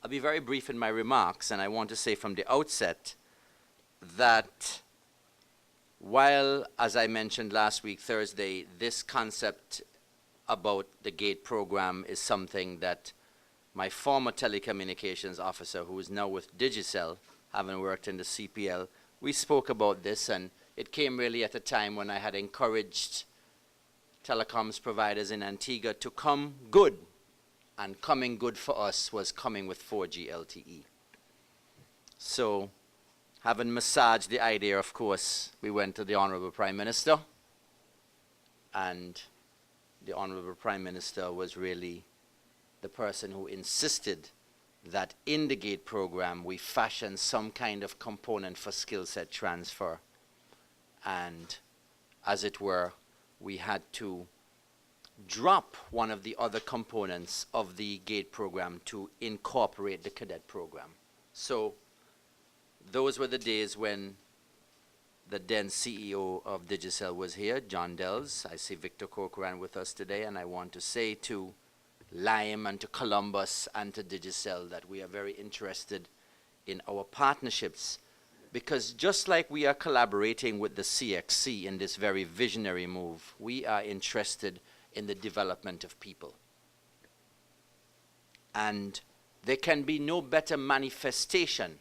I'll be very brief in my remarks, and I want to say from the outset that while, as I mentioned last week, Thursday, this concept about the GATE program is something that my former telecommunications officer, who is now with Digicel, having worked in the CPL, we spoke about this, and it came really at a time when I had encouraged telecoms providers in Antigua to come good, and coming good for us was coming with 4G LTE. So, having massaged the idea, of course, we went to the Honorable Prime Minister, and the Honorable Prime Minister was really the person who insisted that in the GATE program we fashion some kind of component for skill set transfer. And as it were, we had to drop one of the other components of the GATE program to incorporate the cadet program. So those were the days when the then CEO of Digicel was here, John Dells. I see Victor Corcoran with us today, and I want to say to Lime and to Columbus and to Digicel that we are very interested in our partnerships, because just like we are collaborating with the CXC in this very visionary move, we are interested in the development of people. And there can be no better manifestation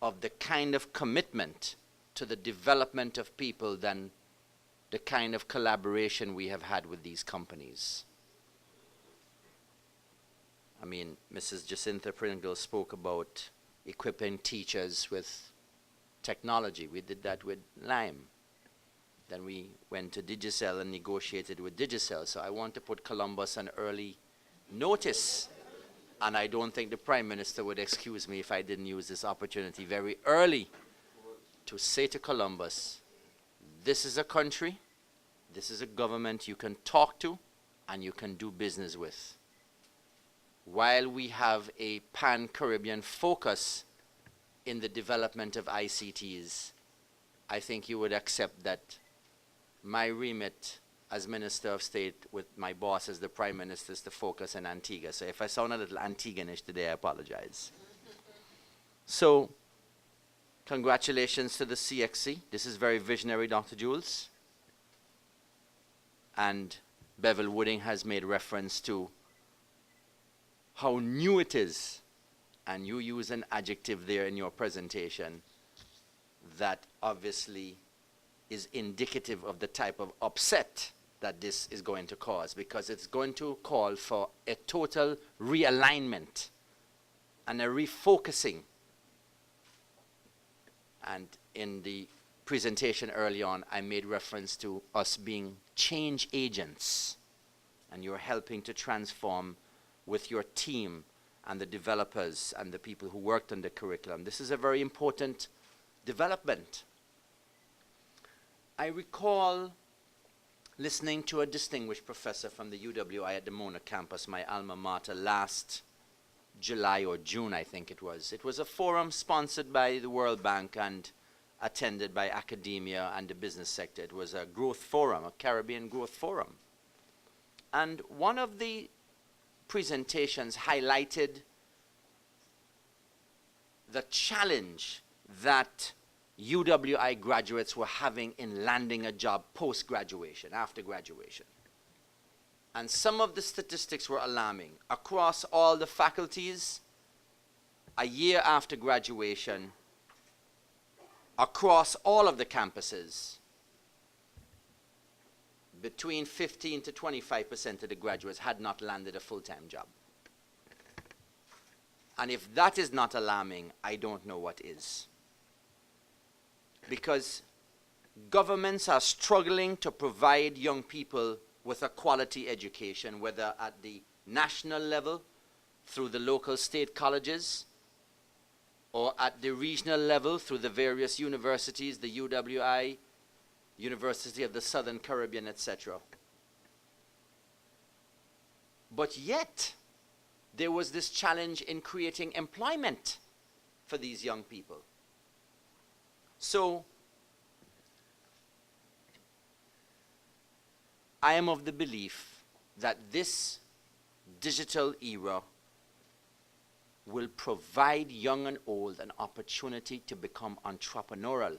of the kind of commitment to the development of people than the kind of collaboration we have had with these companies. I mean, Mrs. Jacinta Pringle spoke about equipping teachers with technology. We did that with Lime. Then we went to Digicel and negotiated with Digicel. So I want to put Columbus on early notice. And I don't think the Prime Minister would excuse me if I didn't use this opportunity very early to say to Columbus, this is a country, this is a government you can talk to and you can do business with. While we have a pan-Caribbean focus in the development of ICTs, I think you would accept that my remit as Minister of State with my boss as the Prime Minister is to focus on Antigua. So if I sound a little Antiguanish today, I apologize. So, congratulations to the CXC. This is very visionary, Dr. Jules. And Bevel Wooding has made reference to how new it is, and you use an adjective there in your presentation that obviously is indicative of the type of upset that this is going to cause, because it's going to call for a total realignment and a refocusing. And in the presentation early on, I made reference to us being change agents, and you're helping to transform with your team and the developers and the people who worked on the curriculum. This is a very important development. I recall listening to a distinguished professor from the UWI at the Mona campus, my alma mater, last July or June, I think it was. It was a forum sponsored by the World Bank and attended by academia and the business sector. It was a growth forum, a Caribbean growth forum. And one of the presentations highlighted the challenge that UWI graduates were having in landing a job post-graduation, after graduation. And some of the statistics were alarming. Across all the faculties, a year after graduation, across all of the campuses, between 15 to 25% of the graduates had not landed a full-time job. And if that is not alarming, I don't know what is. Because governments are struggling to provide young people with a quality education, whether at the national level, through the local state colleges, or at the regional level, through the various universities, the UWI, University of the Southern Caribbean, etc. But yet, there was this challenge in creating employment for these young people. So, I am of the belief that this digital era will provide young and old an opportunity to become entrepreneurial.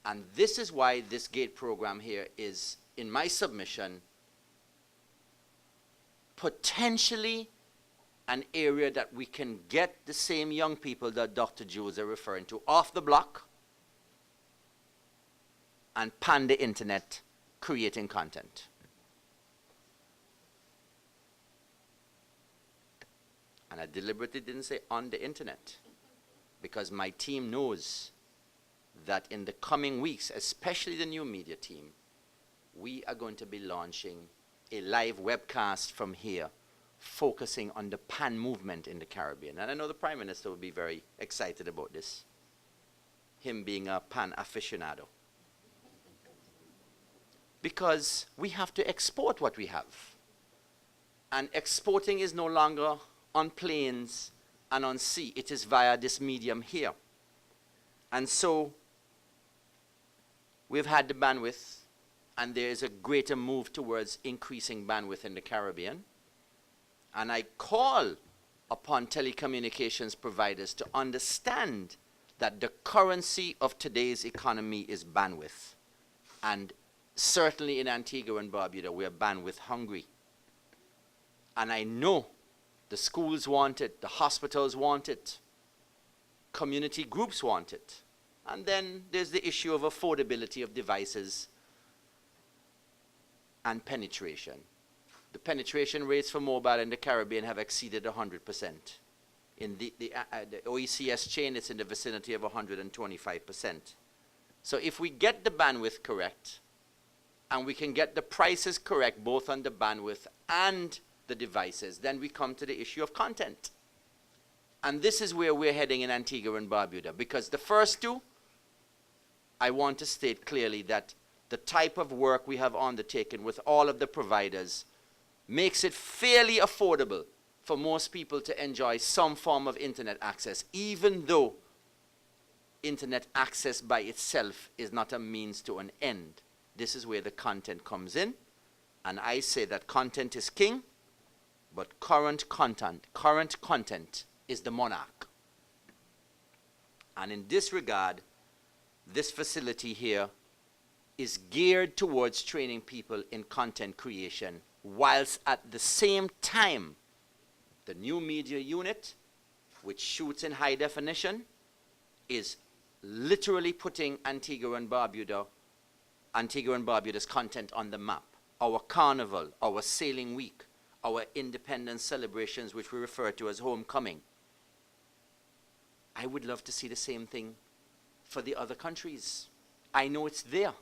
And this is why this GATE program here is, in my submission, potentially an area that we can get the same young people that Dr. Jules are referring to off the block and pan the internet creating content. And I deliberately didn't say on the internet, because my team knows that in the coming weeks, especially the new media team, we are going to be launching a live webcast from here focusing on the pan movement in the Caribbean. And I know the Prime Minister will be very excited about this, him being a pan aficionado. Because we have to export what we have. And exporting is no longer on planes and on sea. It is via this medium here. And so we've had the bandwidth, and there is a greater move towards increasing bandwidth in the Caribbean. And I call upon telecommunications providers to understand that the currency of today's economy is bandwidth. And certainly in Antigua and Barbuda, we are bandwidth hungry. And I know the schools want it, the hospitals want it, community groups want it. And then there's the issue of affordability of devices and penetration. The penetration rates for mobile in the Caribbean have exceeded 100%. In the OECS chain, it's in the vicinity of 125%. So if we get the bandwidth correct, and we can get the prices correct, both on the bandwidth and the devices, then we come to the issue of content. And this is where we're heading in Antigua and Barbuda, because the first two, I want to state clearly that the type of work we have undertaken with all of the providers makes it fairly affordable for most people to enjoy some form of internet access, even though internet access by itself is not a means to an end. This is where the content comes in, and I say that content is king, but current content is the monarch. And in this regard, this facility here is geared towards training people in content creation, whilst at the same time, the new media unit, which shoots in high definition, is literally putting Antigua and Barbuda's content on the map. Our carnival, our sailing week, our independence celebrations, which we refer to as homecoming. I would love to see the same thing for the other countries. I know it's there.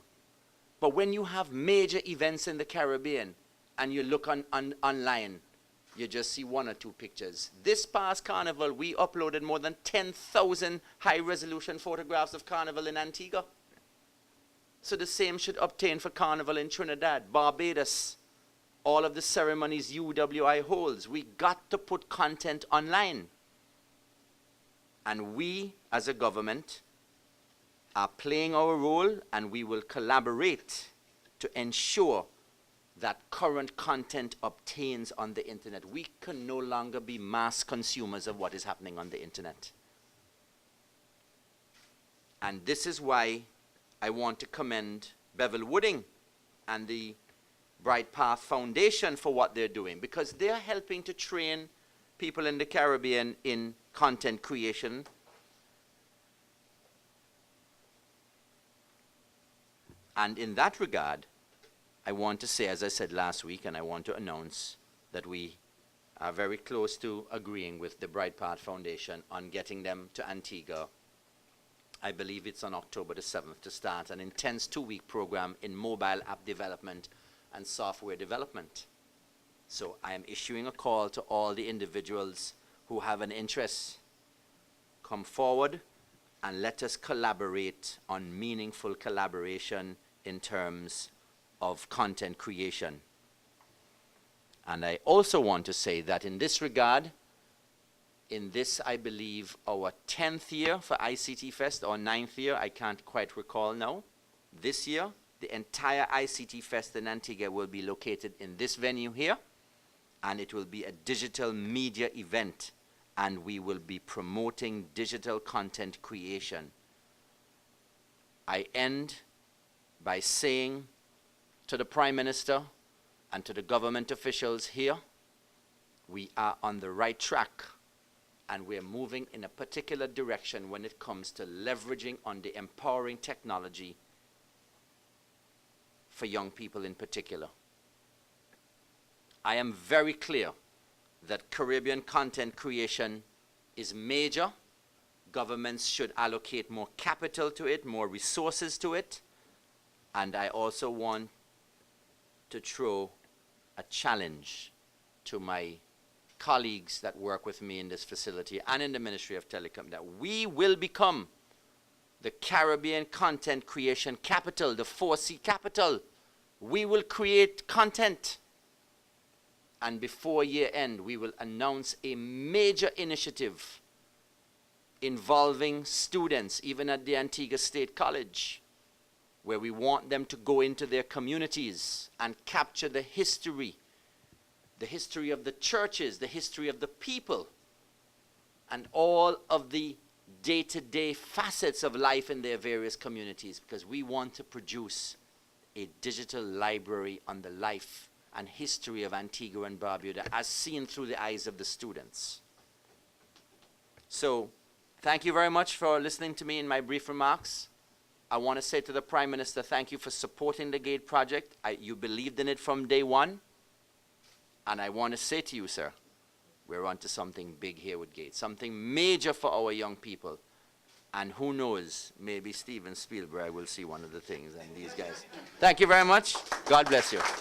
But when you have major events in the Caribbean and you look online, you just see one or two pictures. This past carnival, we uploaded more than 10,000 high-resolution photographs of carnival in Antigua. So the same should obtain for carnival in Trinidad, Barbados, all of the ceremonies UWI holds. We got to put content online. And we, as a government, are playing our role, and we will collaborate to ensure that current content obtains on the internet. We can no longer be mass consumers of what is happening on the internet. And this is why I want to commend Bevel Wooding and the Bright Path Foundation for what they're doing, because they're helping to train people in the Caribbean in content creation. And in that regard, I want to say, as I said last week, and I want to announce that we are very close to agreeing with the Bright Path Foundation on getting them to Antigua. I believe it's on October the 7th to start an intense 2-week program in mobile app development and software development. So I am issuing a call to all the individuals who have an interest. Come forward and let us collaborate on meaningful collaboration in terms of content creation. And I also want to say that in this regard, in this, I believe, our 10th year for ICT Fest, or 9th year, I can't quite recall now. This year, the entire ICT Fest in Antigua will be located in this venue here. and it will be a digital media event, and we will be promoting digital content creation. I end by saying to the Prime Minister and to the government officials here, we are on the right track, and we're moving in a particular direction when it comes to leveraging on the empowering technology for young people in particular. I am very clear that Caribbean content creation is major. Governments should allocate more capital to it, more resources to it. And I also want to throw a challenge to my colleagues that work with me in this facility and in the Ministry of Telecom, that we will become the Caribbean content creation capital, the 4C capital. We will create content. And before year end, we will announce a major initiative involving students, even at the Antigua State College, where we want them to go into their communities and capture the history of the churches, the history of the people, and all of the day-to-day facets of life in their various communities, because we want to produce a digital library on the life and history of Antigua and Barbuda as seen through the eyes of the students. So, thank you very much for listening to me in my brief remarks. I want to say to the Prime Minister, thank you for supporting the GATE project. You believed in it from day one. And I want to say to you, sir, we're on to something big here with GATE, something major for our young people. And who knows, maybe Steven Spielberg will see one of the things and these guys. Thank you very much. God bless you.